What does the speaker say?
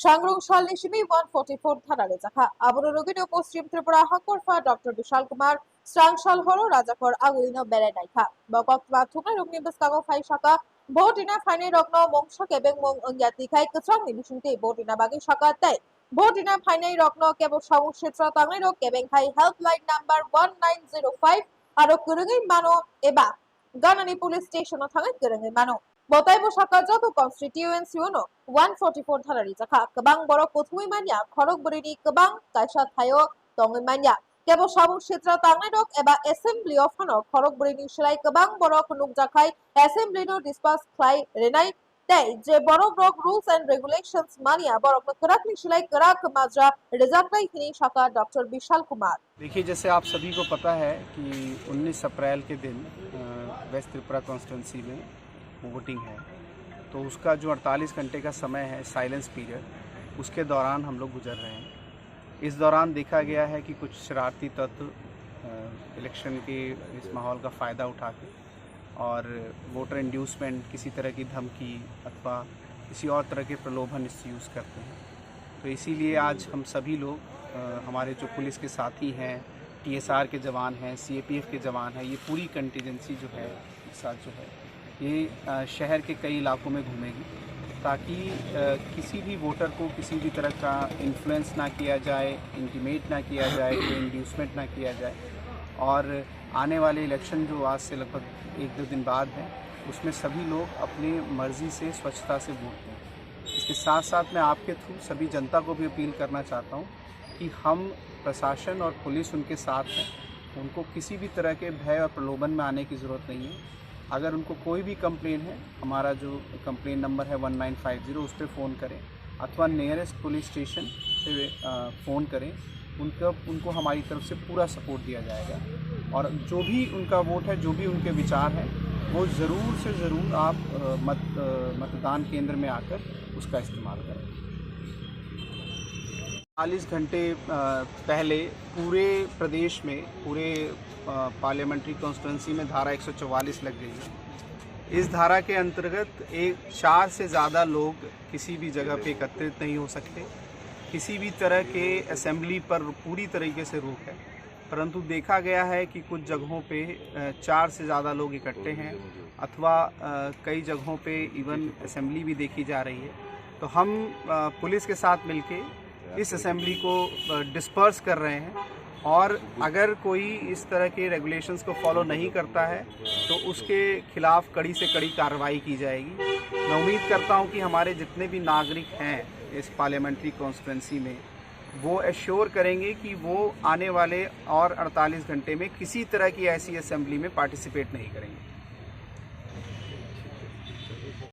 সাংরং লিসিমি 144 থানারে জাখা আবর রোগিনো পশ্চিম Tripura হাকরফা doctor বিশাল কুমার স্রাংশাল হরো রাজাকর আগুলিনো বেড়ে নাইখা বকতবা থুমে রুগনি বিস্কাগো phi Shaka ভোটিনা ফাইনে রগ্ন মংসক এবং মং অঙ্গিয়াতি খাই কচরাংনি বিসুংতে ভোটিনা বাগি শাকা তাই ভোটিনা ফাইনে রগ্ন কেবল সমুক্ষেত্র তাংনে রোগ কেবেং খাই হেল্পলাইন নাম্বার 1905 আরো কুরুঙ্গি মানো এবা গানানি পুলিশ স্টেশন থাঙে কুরুঙ্গি মানো বতাইবো শাখা যত কনস্টিটিউয়েন্সি উনো 144 থানারি জাখা কবাং বড় কোথুই মানিয়া খড়ক বরিনি কবাং কাইসা থায়ো তঙ্গই মানিয়া কেবল সাবুক ক্ষেত্র তাংনাই রক এবা অ্যাসেম্বলি অফ হানো খড়ক বরিনি সেলাই কবাং বড় কুনুক জাখাই অ্যাসেম্বলি নো ডিসপাস ক্লাই রেনাই তাই যে বড় ব্রক রুলস এন্ড রেগুলেশনস মানিয়া বড় করাকনি সেলাই করাক মাজরা রিজার্ভাই হিনি শাখা डॉक्टर विशाल कुमार। देखिए, जैसे आप सभी को पता है कि 19 अप्रैल के दिन वेस्ट त्रिपुरा कॉन्स्टिट्यूंसी में वोटिंग है, तो उसका जो 48 घंटे का समय है साइलेंस पीरियड, उसके दौरान हम लोग गुजर रहे हैं। इस दौरान देखा गया है कि कुछ शरारती तत्व इलेक्शन के इस माहौल का फ़ायदा उठा के और वोटर इंड्यूसमेंट, किसी तरह की धमकी अथवा किसी और तरह के प्रलोभन इससे यूज़ करते हैं। तो इसीलिए आज हम सभी लोग हमारे जो पुलिस के साथी हैं, TSR के जवान हैं, CAPF के जवान हैं, ये पूरी कंटीजेंसी जो है एक साथ जो है ये शहर के कई इलाकों में घूमेगी, ताकि किसी भी वोटर को किसी भी तरह का इन्फ्लुएंस ना किया जाए, इंटीमेट ना किया जाए, कोई इंड्यूसमेंट ना किया जाए। और आने वाले इलेक्शन जो आज से लगभग 1-2 दिन बाद है, उसमें सभी लोग अपनी मर्ज़ी से स्वच्छता से वोट दें। इसके साथ साथ मैं आपके थ्रू सभी जनता को भी अपील करना चाहता हूँ कि हम प्रशासन और पुलिस उनके साथ हैं, उनको किसी भी तरह के भय और प्रलोभन में आने की ज़रूरत नहीं है। अगर उनको कोई भी कंप्लेन है, हमारा जो कंप्लेन नंबर है 1950, उस पर फ़ोन करें अथवा नियरेस्ट पुलिस स्टेशन पे फ़ोन करें। उनको हमारी तरफ से पूरा सपोर्ट दिया जाएगा और जो भी उनका वोट है, जो भी उनके विचार हैं, वो ज़रूर से ज़रूर आप मतदान केंद्र में आकर उसका इस्तेमाल करें। 40 घंटे पहले पूरे प्रदेश में, पूरे पार्लियामेंट्री कॉन्स्टिट्यूंसी में धारा 144 लग गई है। इस धारा के अंतर्गत 4 से ज़्यादा लोग किसी भी जगह पे एकत्रित नहीं हो सकते। किसी भी तरह के असेंबली पर पूरी तरीके से रोक है, परंतु देखा गया है कि कुछ जगहों पे 4 से ज़्यादा लोग इकट्ठे हैं अथवा कई जगहों पे इवन असेंबली भी देखी जा रही है। तो हम पुलिस के साथ मिलके इस असेंबली को डिस्पर्स कर रहे हैं और अगर कोई इस तरह के रेगुलेशंस को फॉलो नहीं करता है तो उसके खिलाफ कड़ी से कड़ी कार्रवाई की जाएगी। मैं उम्मीद करता हूं कि हमारे जितने भी नागरिक हैं इस पार्लियामेंट्री कॉन्स्टिट्यूंसी में, वो एश्योर करेंगे कि वो आने वाले और 48 घंटे में किसी तरह की ऐसी असेंबली में पार्टिसिपेट नहीं करेंगे।